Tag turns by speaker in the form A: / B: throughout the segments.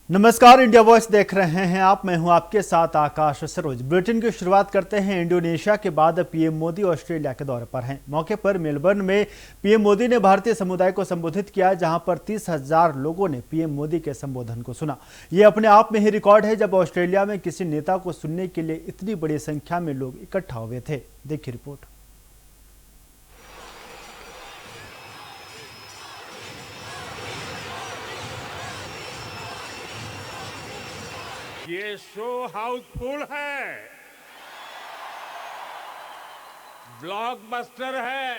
A: नमस्कार, India voice देख रहे हैं आप। मैं हूं आपके साथ आकाश सरोज। बुलेटिन की शुरुआत करते हैं। इंडोनेशिया के बाद पीएम मोदी ऑस्ट्रेलिया के दौरे पर हैं। मौके पर मेलबर्न में पीएम मोदी ने भारतीय समुदाय को संबोधित किया, जहां पर 30,000 लोगों ने पीएम मोदी के संबोधन को सुना। ये अपने आप में ही रिकॉर्ड है, जब ऑस्ट्रेलिया में किसी नेता को सुनने के लिए इतनी बड़ी संख्या में लोग इकट्ठा हुए थे। देखिए रिपोर्ट।
B: ये शो हाउसफुल है, ब्लॉकबस्टर है।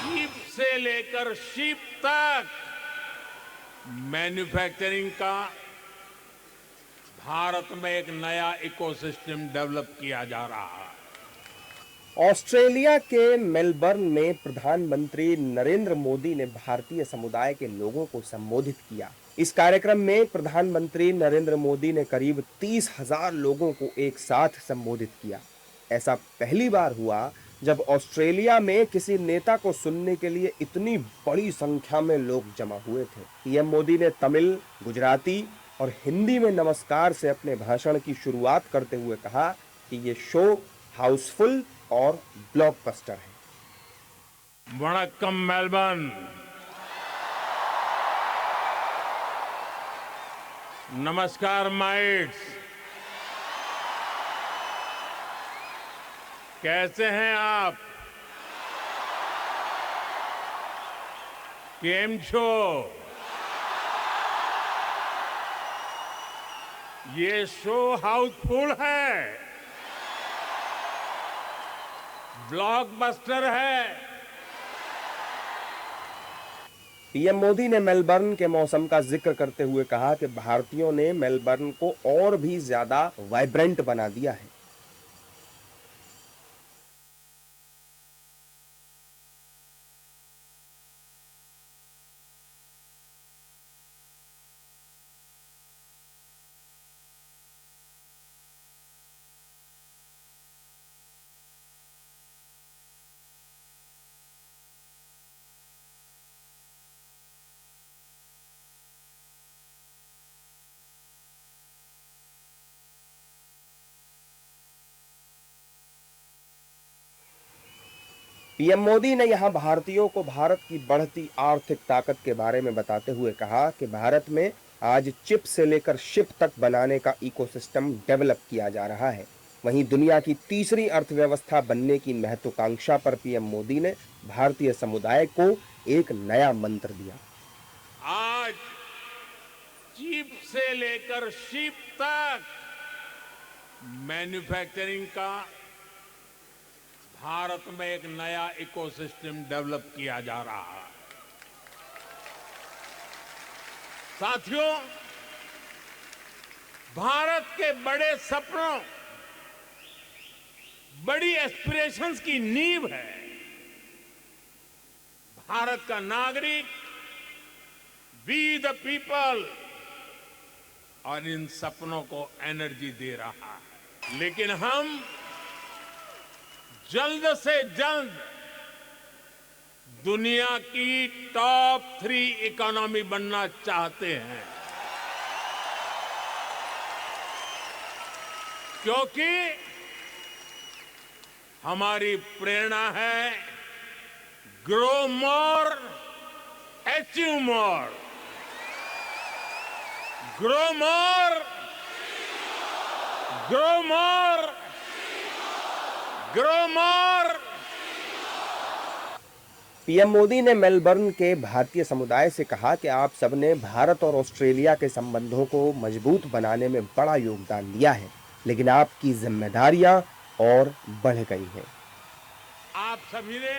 B: शीप से लेकर शिप तक मैन्युफैक्चरिंग का भारत में एक नया इकोसिस्टम डेवलप किया जा रहा है।
C: ऑस्ट्रेलिया के मेलबर्न में प्रधानमंत्री नरेंद्र मोदी ने भारतीय समुदाय के लोगों को संबोधित किया। इस कार्यक्रम में प्रधानमंत्री नरेंद्र मोदी ने करीब 30,000 लोगों को एक साथ संबोधित किया। ऐसा पहली बार हुआ जब ऑस्ट्रेलिया में किसी नेता को सुनने के लिए इतनी बड़ी संख्या में लोग जमा हुए थे। पीएम मोदी ने तमिल, गुजराती और हिंदी में नमस्कार से अपने भाषण की शुरुआत करते हुए कहा कि ये शो हाउसफुल और ब्लॉकबस्टर है।
B: वणक्कम मेलबर्न, नमस्कार माइट्स, कैसे हैं आप? केम छो? ये शो हाउसफुल है, ब्लॉकबस्टर है।
C: पीएम मोदी ने मेलबर्न के मौसम का जिक्र करते हुए कहा कि भारतीयों ने मेलबर्न को और भी ज्यादा वाइब्रेंट बना दिया है। पीएम मोदी ने यहां भारतीयों को भारत की बढ़ती आर्थिक ताकत के बारे में बताते हुए कहा कि भारत में आज चिप से लेकर शिप तक बनाने का इकोसिस्टम डेवलप किया जा रहा है। वहीं दुनिया की तीसरी अर्थव्यवस्था बनने की महत्वाकांक्षा पर पीएम मोदी ने भारतीय समुदाय को एक नया मंत्र दिया।
B: आज चिप से लेकर शिप तक मैन्युफैक्चरिंग का भारत में एक नया इकोसिस्टम डेवलप किया जा रहा है। साथियों, भारत के बड़े सपनों, बड़ी एस्पिरेशंस की नींव है भारत का नागरिक, वी द पीपल, और इन सपनों को एनर्जी दे रहा है। लेकिन हम जल्द से जल्द दुनिया की टॉप 3 इकोनॉमी बनना चाहते हैं, क्योंकि हमारी प्रेरणा है grow more, achieve more, grow more, grow more, grow more.
C: PM Modi ने मेलबर्न के भारतीय समुदाय से कहा कि आप सबने भारत और ऑस्ट्रेलिया के संबंधों को मजबूत बनाने में बड़ा योगदान दिया है, लेकिन आपकी जिम्मेदारियां और बढ़ गई हैं।
B: आप सभी ने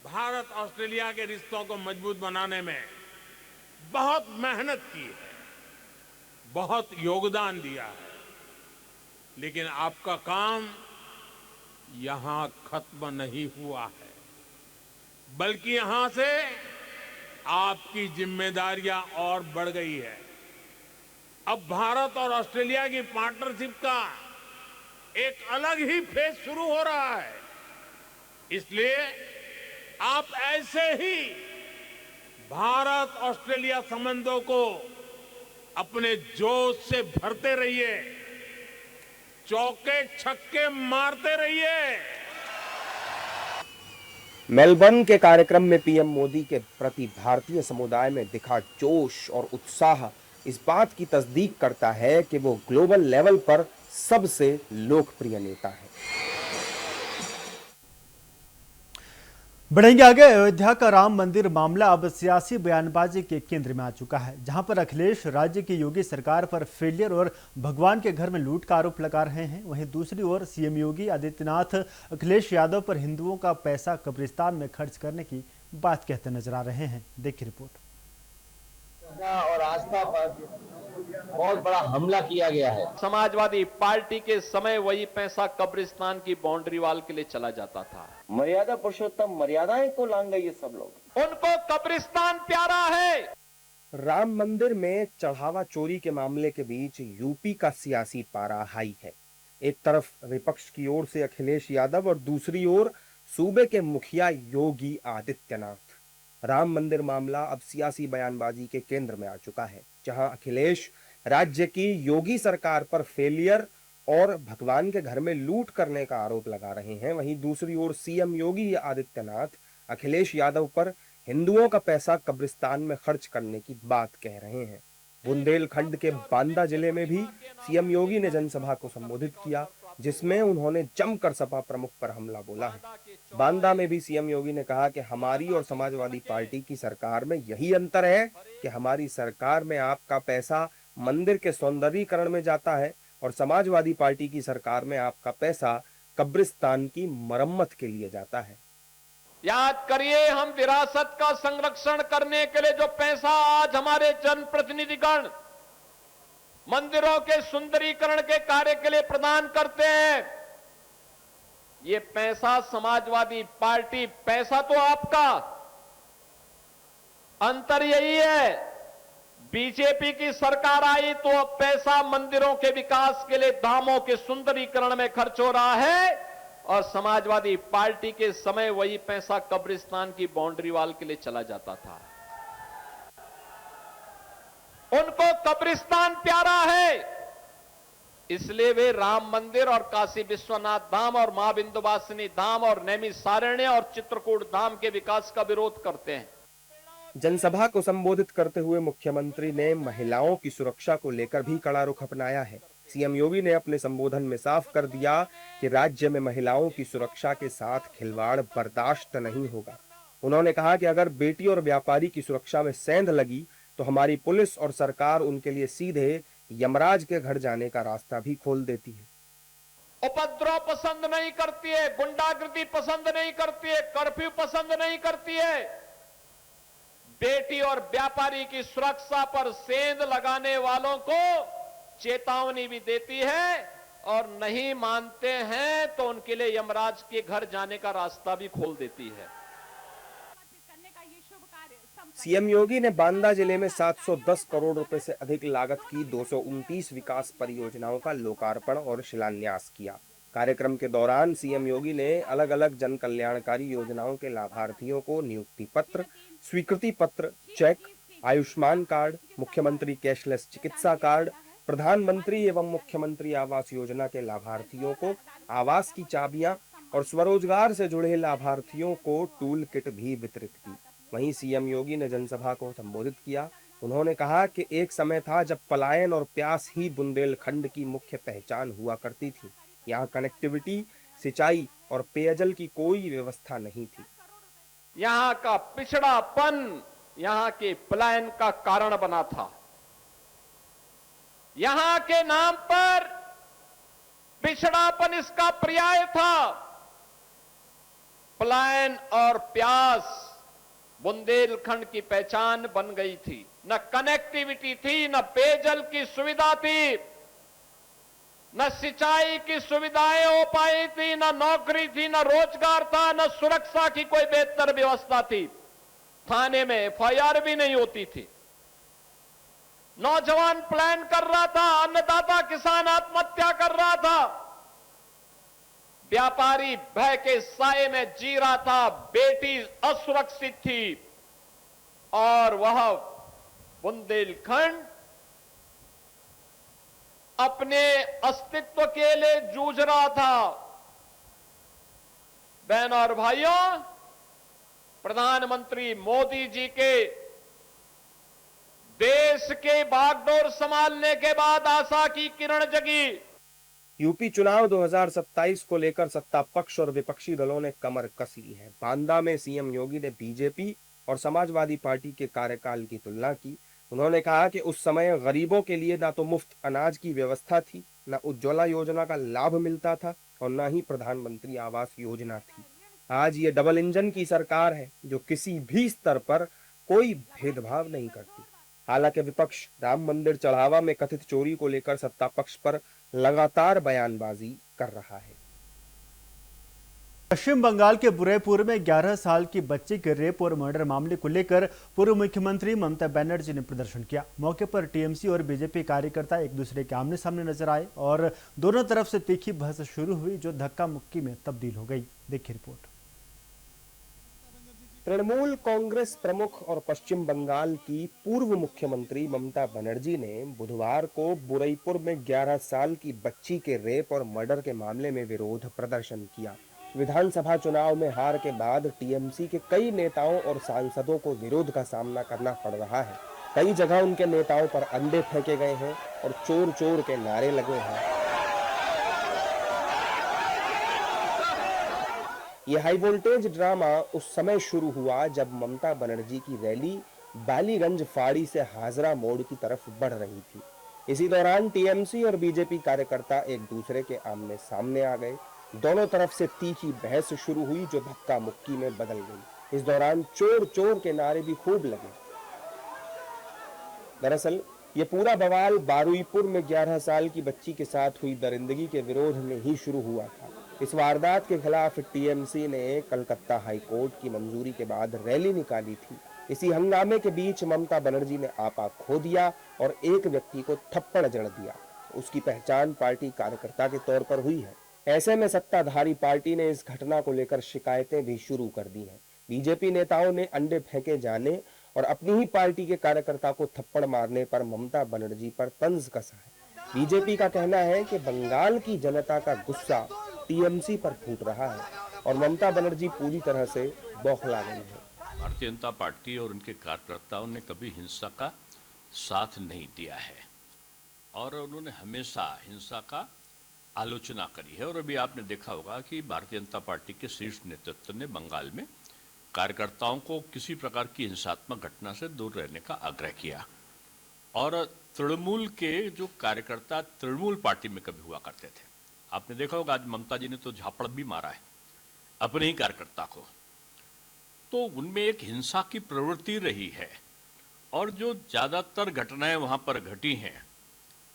B: भारत ऑस्ट्रेलिया के रिश्तों को मजबूत बनाने में बहुत मेहनत की है, बहुत योगदान दिया है, लेकिन आपका काम यहां खत्म नहीं हुआ है, बल्कि यहां से आपकी जिम्मेदारियां और बढ़ गई है। अब भारत और ऑस्ट्रेलिया की पार्टनरशिप का एक अलग ही फेज शुरू हो रहा है। इसलिए आप ऐसे ही भारत ऑस्ट्रेलिया संबंधों को अपने जोश से भरते रहिए, चौके छक्के मारते रहिए।
C: मेलबर्न के कार्यक्रम में पीएम मोदी के प्रति भारतीय समुदाय में दिखा जोश और उत्साह इस बात की तस्दीक करता है कि वो ग्लोबल लेवल पर सबसे लोकप्रिय नेता है।
A: बढ़ेंगे आगे। अयोध्या का राम मंदिर मामला अब सियासी बयानबाजी के केंद्र में आ चुका है, जहां पर अखिलेश राज्य की योगी सरकार पर फेलियर और भगवान के घर में लूट का आरोप लगा रहे हैं। वहीं दूसरी ओर सीएम योगी आदित्यनाथ अखिलेश यादव पर हिंदुओं का पैसा कब्रिस्तान में खर्च करने की बात कहते नजर आ रहे हैं। देखिए रिपोर्ट।
D: और आस्था पर बहुत बड़ा हमला किया गया है।
E: समाजवादी पार्टी के समय वही पैसा कब्रिस्तान की बाउंड्री वाल के लिए चला जाता था।
D: मर्यादा पुरुषोत्तम मर्यादाएं को लांघे ये सब लोग।
E: उनको कब्रिस्तान प्यारा है।
C: राम मंदिर में चढ़ावा चोरी के मामले के बीच यूपी का सियासी पारा हाई है। एक तरफ विपक्ष की ओर से अखिलेश यादव और दूसरी ओर सूबे के मुखिया योगी आदित्यनाथ। राम मंदिर मामला अब सियासी बयानबाजी के केंद्र में आ चुका है, जहां अखिलेश राज्य की योगी सरकार पर फेलियर और भगवान के घर में लूट करने का आरोप लगा रहे हैं। वहीं दूसरी ओर सीएम योगी आदित्यनाथ अखिलेश यादव पर हिंदुओं का पैसा कब्रिस्तान में खर्च करने की बात कह रहे हैं। बुंदेलखंड के बांदा जिले में भी सीएम योगी ने जनसभा को संबोधित किया, जिसमें उन्होंने जमकर सपा प्रमुख पर हमला बोला है। बांदा में भी सीएम योगी ने कहा कि हमारी और समाजवादी पार्टी की सरकार में यही अंतर है कि हमारी सरकार में आपका पैसा मंदिर के सौंदर्यीकरण में जाता है और समाजवादी पार्टी की सरकार में आपका पैसा कब्रिस्तान की मरम्मत के लिए जाता है।
E: याद करिए, हम विरासत का संरक्षण करने के लिए जो पैसा आज हमारे जनप्रतिनिधिगण मंदिरों के सुंदरीकरण के कार्य के लिए प्रदान करते हैं, ये पैसा समाजवादी पार्टी, पैसा तो आपका, अंतर यही है, बीजेपी की सरकार आई तो अब पैसा मंदिरों के विकास के लिए, धामों के सुंदरीकरण में खर्च हो रहा है, और समाजवादी पार्टी के समय वही पैसा कब्रिस्तान की बाउंड्री वाल के लिए चला जाता था। उनको कब्रिस्तान प्यारा है, इसलिए वे राम मंदिर और काशी विश्वनाथ धाम और मां विंध्यवासिनी धाम और नैमिषारण्य और चित्रकूट धाम के विकास का विरोध करते हैं।
C: जनसभा को संबोधित करते हुए मुख्यमंत्री ने महिलाओं की सुरक्षा को लेकर भी कड़ा रुख अपनाया है। सीएम योगी ने अपने संबोधन में साफ कर दिया कि राज्य में महिलाओं की सुरक्षा के साथ खिलवाड़ बर्दाश्त नहीं होगा। उन्होंने कहा कि अगर बेटी और व्यापारी की सुरक्षा में सेंध लगी तो हमारी पुलिस और सरकार उनके लिए सीधे यमराज के घर जाने का रास्ता भी खोल देती है।
E: उपद्रव पसंद नहीं करती है, गुंडागर्दी पसंद नहीं करती है, कर्फ्यू पसंद नहीं करती है। बेटी और व्यापारी की सुरक्षा पर सेंध लगाने वालों को चेतावनी भी देती है, और नहीं मानते हैं तो उनके लिए यमराज के घर जाने का रास्ता भी खोल देती है।
C: सीएम योगी ने बांदा जिले में 710 करोड़ रुपए से अधिक लागत की 229 विकास परियोजनाओं का लोकार्पण और शिलान्यास किया। कार्यक्रम के दौरान सीएम योगी ने अलग अलग जन कल्याणकारी योजनाओं के लाभार्थियों को नियुक्ति पत्र, स्वीकृति पत्र, चेक, आयुष्मान कार्ड, मुख्यमंत्री कैशलेस चिकित्सा कार्ड, प्रधानमंत्री एवं मुख्यमंत्री आवास योजना के लाभार्थियों को आवास की चाबियां और स्वरोजगार से जुड़े लाभार्थियों को टूल किट भी वितरित की। वहीं सीएम योगी ने जनसभा को संबोधित किया। उन्होंने कहा कि एक समय था जब पलायन और प्यास ही बुंदेलखंड की मुख्य पहचान हुआ करती थी। यहाँ कनेक्टिविटी, सिंचाई और पेयजल की कोई व्यवस्था नहीं थी।
E: यहाँ का पिछड़ापन यहाँ के पलायन का कारण बना था। यहाँ के नाम पर पिछड़ापन इसका पर्याय था। पलायन और प्यास बुंदेलखंड की पहचान बन गई थी। न कनेक्टिविटी थी, न पेयजल की सुविधा थी, न सिंचाई की सुविधाएं हो पाई थी, न नौकरी थी, न रोजगार था, न सुरक्षा की कोई बेहतर व्यवस्था थी। थाने में एफआईआर भी नहीं होती थी। नौजवान प्लान कर रहा था, अन्नदाता किसान आत्महत्या कर रहा था, व्यापारी भय के साए में जी रहा था, बेटी असुरक्षित थी और वह बुंदेलखंड अपने अस्तित्व के लिए जूझ रहा था। बहनों और भाइयों, प्रधानमंत्री मोदी जी के देश के बागडोर संभालने के बाद आशा की किरण जगी।
C: यूपी चुनाव 2027 को लेकर सत्ता पक्ष और विपक्षी दलों ने कमर कस ली है। बांदा में सीएम योगी ने बीजेपी और समाजवादी पार्टी के कार्यकाल की तुलना की। उन्होंने कहा कि उस समय गरीबों के लिए ना तो मुफ्त अनाज की व्यवस्था थी, ना उज्ज्वला योजना का लाभ मिलता था और ना ही प्रधानमंत्री आवास योजना थी। आज ये डबल इंजन की सरकार है जो किसी भी स्तर पर कोई भेदभाव नहीं करती। हालांकि विपक्ष राम मंदिर चढ़ावा में कथित चोरी को लेकर सत्ता पक्ष पर लगातार बयानबाजी कर रहा है।
A: पश्चिम बंगाल के बुरैपुर में 11 साल की बच्ची के रेप और मर्डर मामले को लेकर पूर्व मुख्यमंत्री ममता बनर्जी ने प्रदर्शन किया। मौके पर टीएमसी और बीजेपी कार्यकर्ता एक दूसरे के आमने सामने नजर आए और दोनों तरफ से तीखी बहस शुरू हुई, जो धक्का मुक्की में तब्दील हो गई। देखिए रिपोर्ट।
C: तृणमूल कांग्रेस प्रमुख और पश्चिम बंगाल की पूर्व मुख्यमंत्री ममता बनर्जी ने बुधवार को बुरैपुर में 11 साल की बच्ची के रेप और मर्डर के मामले में विरोध प्रदर्शन किया। विधानसभा चुनाव में हार के बाद टीएमसी के कई नेताओं और सांसदों को विरोध का सामना करना पड़ रहा है। कई जगह उनके नेताओं पर अंडे फेंके गए हैं और चोर चोर के नारे लगे हैं। ये हाई वोल्टेज ड्रामा उस समय शुरू हुआ जब ममता बनर्जी की रैली बालीगंज फाड़ी से हाजरा मोड़ की तरफ बढ़ रही थी। इसी दौरान टीएमसी और बीजेपी कार्यकर्ता एक दूसरे के आमने सामने आ गए। दोनों तरफ से तीखी बहस शुरू हुई जो धक्का मुक्की में बदल गई। इस दौरान चोर चोर के नारे भी खूब लगे। दरअसल ये पूरा बवाल बारुईपुर में 11 साल की बच्ची के साथ हुई दरिंदगी के विरोध में ही शुरू हुआ था। इस वारदात के खिलाफ टीएमसी ने कलकत्ता हाई कोर्ट की मंजूरी के बाद रैली निकाली थी। इसी हंगामे के बीच ममता बनर्जी ने आपा खो दिया और एक व्यक्ति को थप्पड़ जड़ दिया। उसकी पहचान पार्टी कार्यकर्ता के तौर पर हुई है। ऐसे में सत्ताधारी पार्टी ने इस घटना को लेकर शिकायतें भी शुरू कर दी हैं। बीजेपी नेताओं ने अंडे फेंके जाने और अपनी ही पार्टी के कार्यकर्ता को थप्पड़ मारने पर ममता बनर्जी पर तंज कसा है। बीजेपी का कहना है कि बंगाल की जनता का गुस्सा टीएमसी पर फूट रहा है और ममता बनर्जी पूरी तरह से बौखला गई है।
F: भारतीय जनता पार्टी और उनके कार्यकर्ताओं ने कभी हिंसा का साथ नहीं दिया है और उन्होंने हमेशा हिंसा का आलोचना करी है। और अभी आपने देखा होगा कि भारतीय जनता पार्टी के शीर्ष नेतृत्व ने बंगाल में कार्यकर्ताओं को किसी प्रकार की हिंसात्मक घटना से दूर रहने का आग्रह किया। और तृणमूल के जो कार्यकर्ता तृणमूल पार्टी में कभी हुआ करते थे, आपने देखा होगा आज ममता जी ने तो झापड़ भी मारा है अपने ही कार्यकर्ता को। तो उनमें एक हिंसा की प्रवृत्ति रही है और जो ज्यादातर घटनाएं वहां पर घटी हैं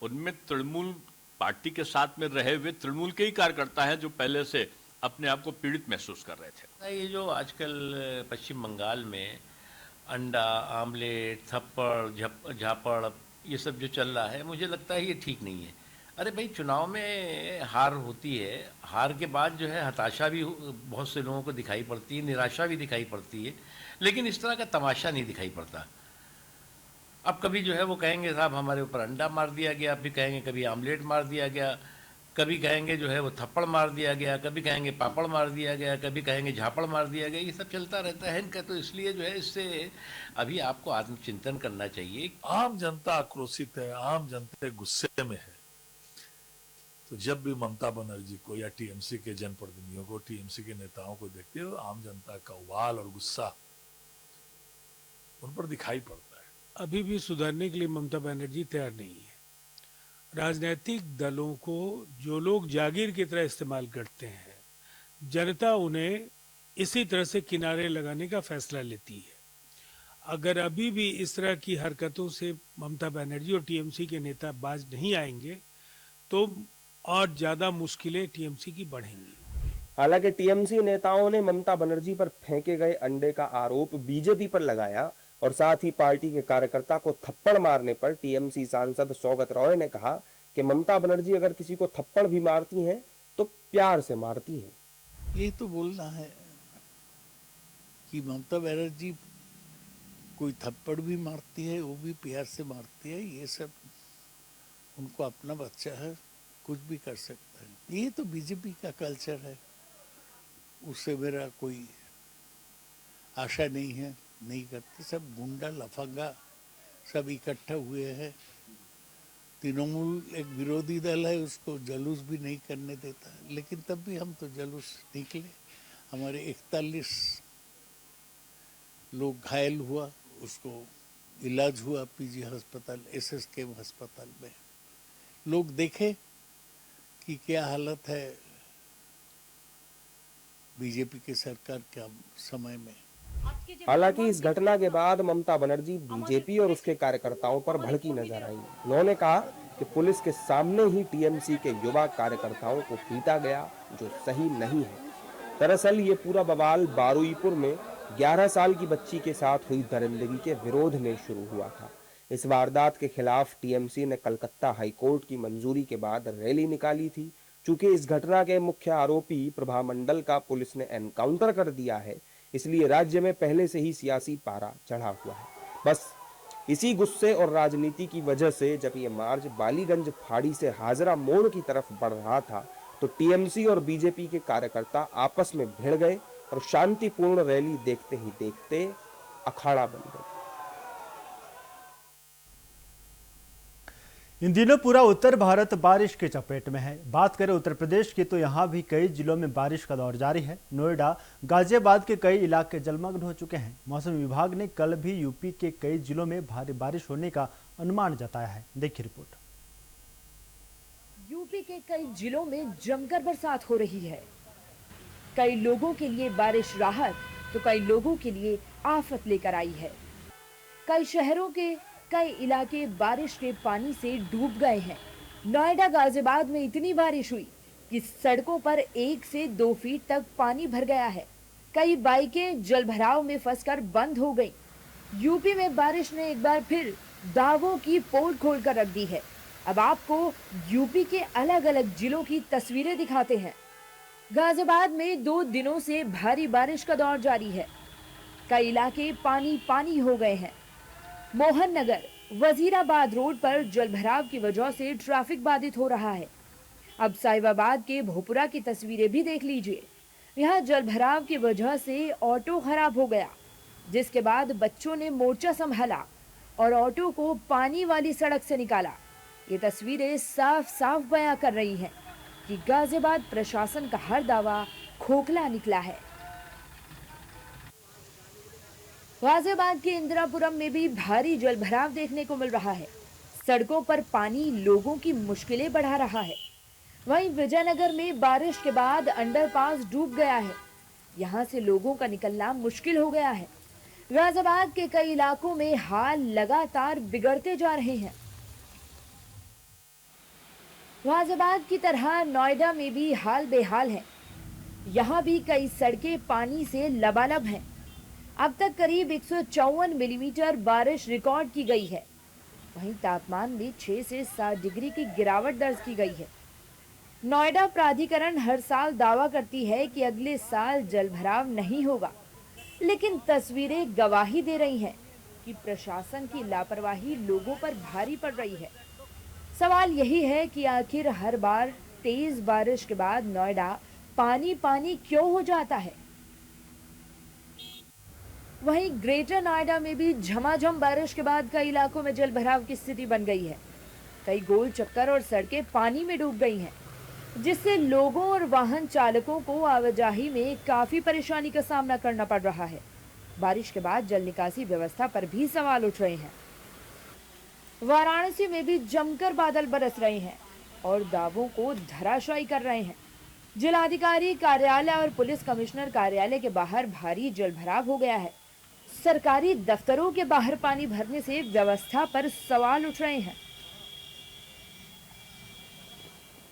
F: उनमें तृणमूल पार्टी के साथ में रहे हुए तृणमूल के ही कार्यकर्ता हैं जो पहले से अपने आप को पीड़ित महसूस कर रहे थे।
G: ये जो आजकल पश्चिम बंगाल में अंडा, आमलेट, थप्पड़, झापड़ ये सब जो चल रहा है, मुझे लगता है ये ठीक नहीं है। अरे भाई, चुनाव में हार होती है, हार के बाद जो है हताशा भी बहुत से लोगों को दिखाई पड़ती है, निराशा भी दिखाई पड़ती है, लेकिन इस तरह का तमाशा नहीं दिखाई पड़ता। अब कभी जो है वो कहेंगे साहब हमारे ऊपर अंडा मार दिया गया, फिर कहेंगे कभी आमलेट मार दिया गया, कभी कहेंगे जो है वो थप्पड़ मार दिया गया, कभी कहेंगे पापड़ मार दिया गया, कभी कहेंगे झापड़ मार दिया गया। ये सब चलता रहता है इनका। तो इसलिए जो है इससे अभी आपको आत्मचिंतन करना चाहिए।
H: आम जनता आक्रोशित है, आम जनता गुस्से में है। तो जब भी ममता बनर्जी को या टीएमसी के जनप्रतिनिधियों को, टीएमसी के नेताओं को देखते हो, आम जनता का उबाल और गुस्सा उन पर दिखाई पड़ता है।
I: अभी भी सुधरने के लिए ममता बनर्जी तैयार नहीं है। राजनीतिक दलों को जो लोग जागीर की तरह इस्तेमाल करते हैं, जनता उन्हें इसी तरह से किनारे लगाने का फैसला लेती है। अगर अभी भी इस तरह की हरकतों से ममता बनर्जी और टीएमसी के नेता बाज नहीं आएंगे तो और ज्यादा मुश्किलें टीएमसी की बढ़ेंगी।
C: हालांकि टीएमसी नेताओं ने ममता बनर्जी पर फेंके गए अंडे का आरोप बीजेपी पर लगाया और साथ ही पार्टी के कार्यकर्ता को थप्पड़ मारने पर टीएमसी सांसद सौगत रॉय ने कहा कि ममता बनर्जी अगर किसी को थप्पड़ भी मारती हैं तो प्यार से मारती हैं।
J: ये तो बोलना है कि ममता बनर्जी कोई थप्पड़ भी मारती है, वो भी प्यार से मारती है, ये सब उनको अपना बच्चा है, कुछ भी कर सकता है। ये तो बीजेपी का कल्चर है, उससे मेरा कोई आशा नहीं है, नहीं करते। सब गुंडा लफंगा सब इकट्ठा हुए हैं। तृणमूल एक विरोधी दल है, उसको जुलूस भी नहीं करने देता, लेकिन तब भी हम तो जुलूस निकले। हमारे 41 लोग घायल हुआ, उसको इलाज हुआ पीजी अस्पताल, एसएसकेएम अस्पताल में। लोग देखे कि क्या हालत है बीजेपी की सरकार के समय में।
C: हालांकि इस घटना के बाद ममता बनर्जी बीजेपी और उसके कार्यकर्ताओं पर भड़की नजर आई। उन्होंने कहा कि पुलिस के सामने ही टीएमसी के युवा कार्यकर्ताओं को पीटा गया, जो सही नहीं है। दरअसल ये पूरा बवाल बारुईपुर में 11 साल की बच्ची के साथ हुई दरिंदगी के विरोध में शुरू हुआ था। इस वारदात के खिलाफ टीएमसी ने कलकत्ता हाईकोर्ट की मंजूरी के बाद रैली निकाली थी। चूंकि इस घटना के मुख्य आरोपी प्रभा मंडल का पुलिस ने एनकाउंटर कर दिया है, इसलिए राज्य में पहले से ही सियासी पारा चढ़ा हुआ है। बस इसी गुस्से और राजनीति की वजह से जब ये मार्च बालीगंज फाड़ी से हाजरा मोड़ की तरफ बढ़ रहा था, तो टीएमसी और बीजेपी के कार्यकर्ता आपस में भिड़ गए और शांतिपूर्ण रैली देखते ही देखते अखाड़ा बन गए।
A: इन दिनों पूरा उत्तर भारत बारिश की चपेट में है। बात करें उत्तर प्रदेश की तो यहाँ भी कई जिलों में बारिश का दौर जारी है। नोएडा, गाजियाबाद के कई इलाके जलमग्न हो चुके हैं। मौसम विभाग ने कल भी यूपी के कई जिलों में भारी बारिश होने का अनुमान जताया है। देखिए रिपोर्ट।
K: यूपी के कई जिलों में जमकर बरसात हो रही है। कई लोगों के लिए बारिश राहत तो कई लोगों के लिए आफत लेकर आई है। कई शहरों के कई इलाके बारिश के पानी से डूब गए हैं। नोएडा, गाजियाबाद में इतनी बारिश हुई कि सड़कों पर 1 से 2 फीट तक पानी भर गया है। कई बाइकें जलभराव में फंसकर बंद हो गईं। यूपी में बारिश ने एक बार फिर दावों की पोल खोलकर रख दी है। अब आपको यूपी के अलग अलग जिलों की तस्वीरें दिखाते हैं। गाजियाबाद में 2 दिनों से भारी बारिश का दौर जारी है। कई इलाके पानी पानी हो गए हैं। मोहन नगर, वजीराबाद रोड पर जलभराव की वजह से ट्रैफिक बाधित हो रहा है। अब साहिबाबाद के भोपुरा की तस्वीरें भी देख लीजिए। यहाँ जलभराव की वजह से ऑटो खराब हो गया, जिसके बाद बच्चों ने मोर्चा संभाला और ऑटो को पानी वाली सड़क से निकाला। ये तस्वीरें साफ साफ बयां कर रही हैं कि गाजियाबाद प्रशासन का हर दावा खोखला निकला है। गाजियाबाद के इंदिरापुरम में भी भारी जलभराव देखने को मिल रहा है। सड़कों पर पानी लोगों की मुश्किलें बढ़ा रहा है। वहीं विजयनगर में बारिश के बाद अंडरपास डूब गया है। यहां से लोगों का निकलना मुश्किल हो गया है। गाजियाबाद के कई इलाकों में हाल लगातार बिगड़ते जा रहे हैं। गाजियाबाद की तरह नोएडा में भी हाल बेहाल है। यहां भी कई सड़कें पानी से लबालब हैं। अब तक करीब 154 मिलीमीटर बारिश रिकॉर्ड की गई है। वहीं तापमान में 6 से 7 डिग्री की गिरावट दर्ज की गई है। नोएडा प्राधिकरण हर साल दावा करती है कि अगले साल जलभराव नहीं होगा, लेकिन तस्वीरें गवाही दे रही हैं कि प्रशासन की लापरवाही लोगों पर भारी पड़ रही है। सवाल यही है कि आखिर हर बार तेज बारिश के बाद नोएडा पानी पानी क्यों हो जाता है। वहीं ग्रेटर नोएडा में भी झमाझम बारिश के बाद कई इलाकों में जलभराव की स्थिति बन गई है। कई गोल चक्कर और सड़कें पानी में डूब गई हैं, जिससे लोगों और वाहन चालकों को आवाजाही में काफी परेशानी का सामना करना पड़ रहा है। बारिश के बाद जल निकासी व्यवस्था पर भी सवाल उठ रहे हैं। वाराणसी में भी जमकर बादल बरस रहे हैं और दावों को धराशायी कर रहे हैं। जिलाधिकारी कार्यालय और पुलिस कमिश्नर कार्यालय के बाहर भारी जलभराव हो गया है। सरकारी दफ्तरों के बाहर पानी भरने से व्यवस्था पर सवाल उठ रहे हैं।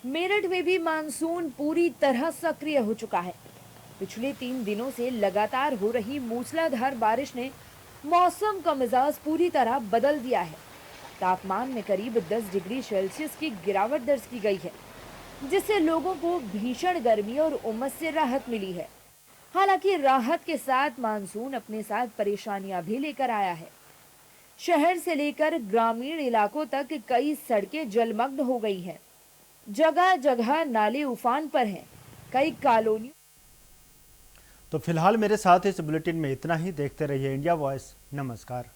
K: मेरठ में भी मानसून पूरी तरह सक्रिय हो चुका है। पिछले 3 दिनों से लगातार हो रही मूसलाधार बारिश ने मौसम का मिजाज पूरी तरह बदल दिया है। तापमान में करीब 10 डिग्री सेल्सियस की गिरावट दर्ज की गई है, जिससे लोगों को भीषण गर्मी और उमस से राहत मिली है। हालांकि राहत के साथ मानसून अपने साथ परेशानियां भी लेकर आया है। शहर से लेकर ग्रामीण इलाकों तक कई सड़कें जलमग्न हो गई हैं। जगह जगह नाले उफान पर हैं। कई कॉलोनियों।
A: तो फिलहाल मेरे साथ इस बुलेटिन में इतना ही। देखते रहिए इंडिया वॉइस। नमस्कार।